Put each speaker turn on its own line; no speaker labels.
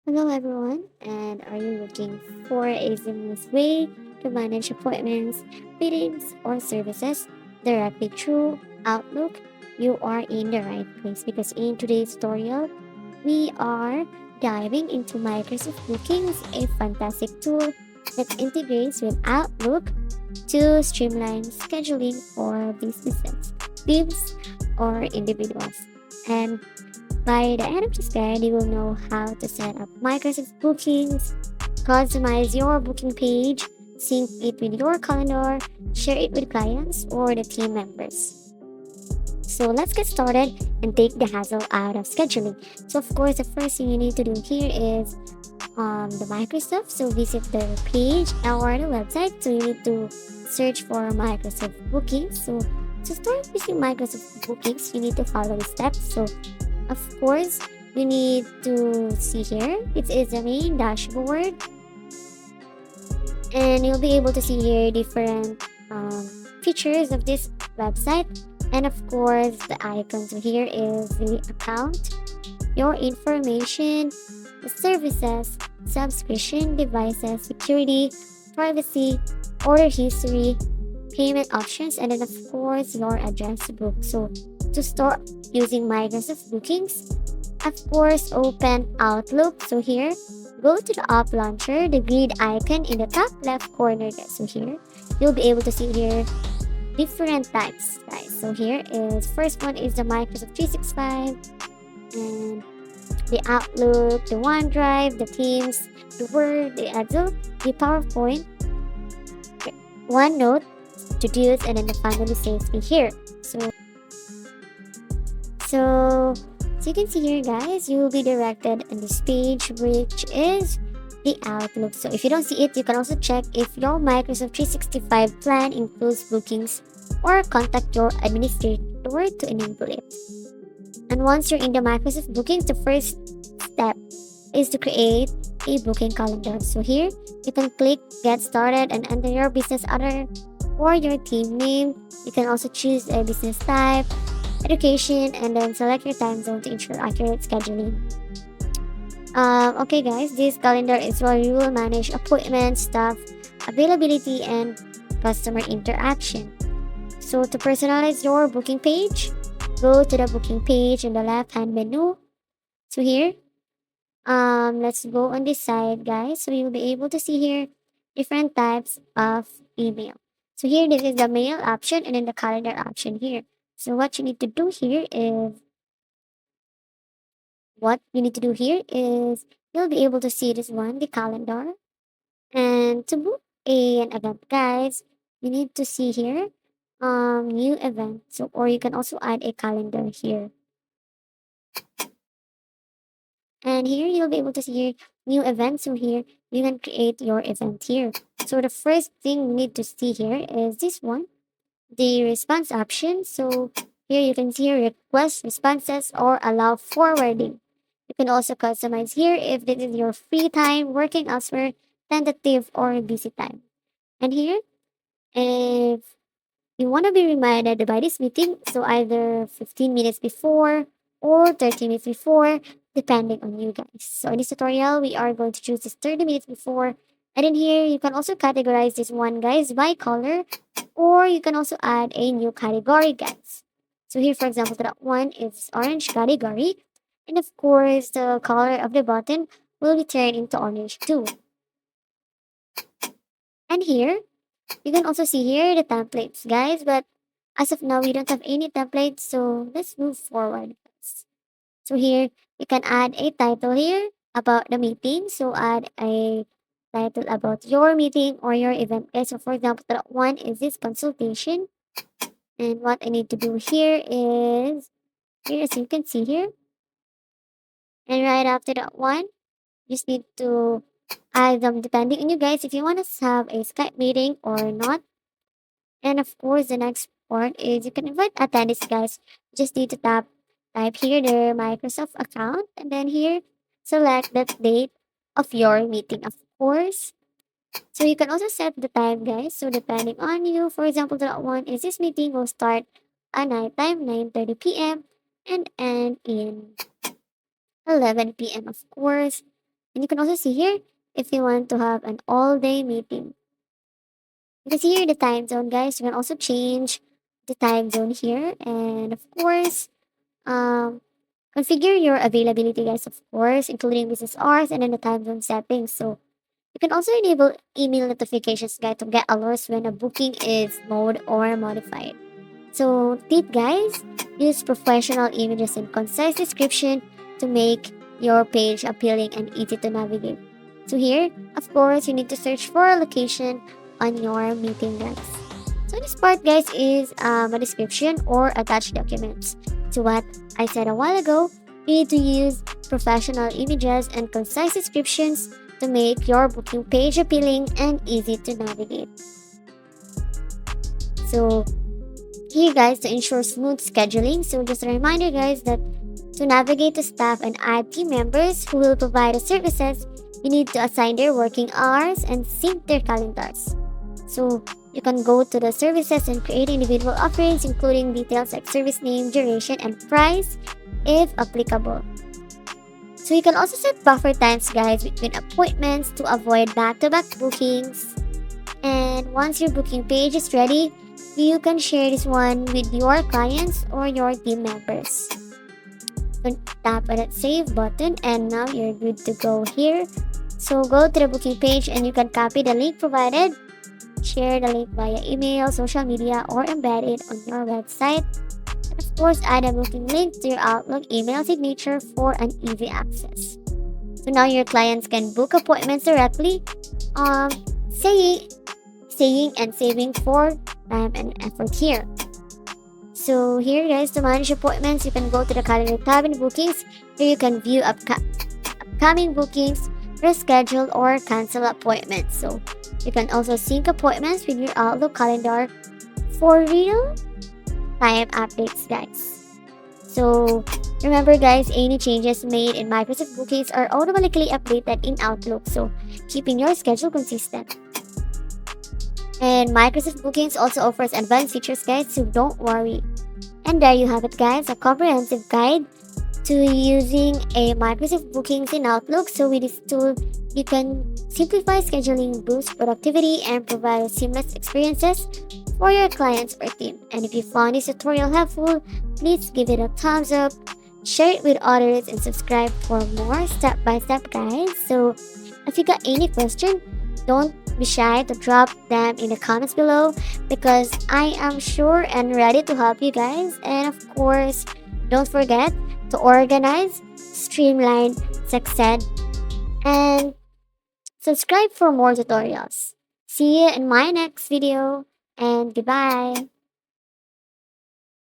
Hello, everyone, and are you looking for a seamless way to manage appointments, meetings, or services directly through Outlook? You are in the right place because in today's tutorial, we are diving into Microsoft Bookings, a fantastic tool that integrates with Outlook to streamline scheduling for businesses, teams, or individuals. And by the end of this guide, you will know how to set up Microsoft Bookings, customize your booking page, sync it with your calendar, share it with clients or the team members. So let's get started and take the hassle out of scheduling. So of course, the first thing you need to do here is the Microsoft. So visit the page or the website. So you need to search for Microsoft Bookings. So to start using Microsoft Bookings, you need to follow the steps. So of course, you need to see here. It is the main dashboard, and you'll be able to see here different features of this website. And of course, the icon. So here is the account, your information, the services, subscription, devices, security, privacy, order history, payment options, and then of course your address book. So to start using Microsoft Bookings, of course open Outlook. So here, go to the app launcher, the grid icon in the top left corner. Guys. So here, you'll be able to see here different types, guys. So here is first one is the Microsoft 365 and the Outlook, the OneDrive, the Teams, the Word, the Excel, the PowerPoint, OneNote, to do's, and then the finally saves me here. So, so you can see here, guys, you will be directed on this page, which is the Outlook. So if you don't see it, you can also check if your Microsoft 365 plan includes bookings or contact your administrator to enable it. And once you're in the Microsoft Bookings, the first step is to create a booking calendar. So here, you can click Get Started and enter your business order or your team name. You can also choose a business type, education, and then select your time zone to ensure accurate scheduling. Okay, guys, this calendar is where you will manage appointments, staff availability, and customer interaction. So to personalize your booking page, go to the booking page in the left hand menu. So here, let's go on this side, guys. So you'll be able to see here different types of email. So here, this is the mail option and then the calendar option here. So what you need to do here is you'll be able to see this one, the calendar. And to book an event, guys, you need to see here new event. So or you can also add a calendar here. And here you'll be able to see here new events. So here you can create your event here. So the first thing we need to see here is this one, the response option. So here you can see here request responses or allow forwarding. You can also customize here if this is your free time, working elsewhere, tentative, or busy time. And here, if you want to be reminded by this meeting, so either 15 minutes before or 30 minutes before, depending on you guys. So in this tutorial, we are going to choose this 30 minutes before. And in here, you can also categorize this one, guys, by color, or you can also add a new category, guys. So here, for example, that one is orange category. And of course, the color of the button will be turned into orange too. And here, you can also see here the templates, guys. But as of now, we don't have any templates. So let's move forward, guys. So here, you can add a title here about the meeting. So add a title about your meeting or your event. Okay, so for example, that one is this consultation. And what I need to do here is, here as you can see here. And right after that one, you just need to add them depending on you guys if you want to have a Skype meeting or not. And of course, the next part is you can invite attendees, guys. You just need to type here their Microsoft account, and then here select the date of your meeting, of course. So you can also set the time, guys. So depending on you, for example, that one is this meeting will start at night time, 9:30 p.m. and end in 11 p.m. Of course, And you can also see here if you want to have an all-day meeting. You can see here the time zone, guys. You can also change the time zone here. And of course, um, configure your availability, guys, of course, including business hours and then the time zone settings. So you can also enable email notifications, guys, to get alerts when a booking is mode or modified. So, tip guys, use professional images and concise description to make your page appealing and easy to navigate. So here, of course, you need to search for a location on your meeting guys. So this part guys is a description or attached documents. To what I said a while ago, you need to use professional images and concise descriptions to make your booking page appealing and easy to navigate. So here guys, to ensure smooth scheduling, so just a reminder guys that to navigate the staff and add team members who will provide the services, you need to assign their working hours and sync their calendars. So you can go to the services and create individual offerings including details like service name, duration, and price if applicable. So you can also set buffer times guys between appointments to avoid back-to-back bookings. And once your booking page is ready, you can share this one with your clients or your team members. So tap on that save button and now you're good to go here. So go to the booking page and you can copy the link provided, share the link via email, social media, or embed it on your website. And of course, add a booking link to your Outlook email signature for an easy access. So now your clients can book appointments directly, um, saying and saving for time and effort here. So here guys, to manage appointments, you can go to the calendar tab in bookings. Here you can view upcoming bookings, reschedule or cancel appointments. So you can also sync appointments with your Outlook calendar for real time updates guys. So remember guys, any changes made in Microsoft Bookings are automatically updated in Outlook. So keeping your schedule consistent. And Microsoft Bookings also offers advanced features guys, so don't worry. And there you have it guys, a comprehensive guide to using a Microsoft Bookings in Outlook. So with this tool, you can simplify scheduling, boost productivity, and provide seamless experiences for your clients or team. And if you found this tutorial helpful, please give it a thumbs up, share it with others, and subscribe for more step-by-step guides. So if you got any question, don't be shy to drop them in the comments below because I am sure and ready to help you guys. And of course, don't forget to organize, streamline, succeed, and subscribe for more tutorials. See you in my next video and goodbye.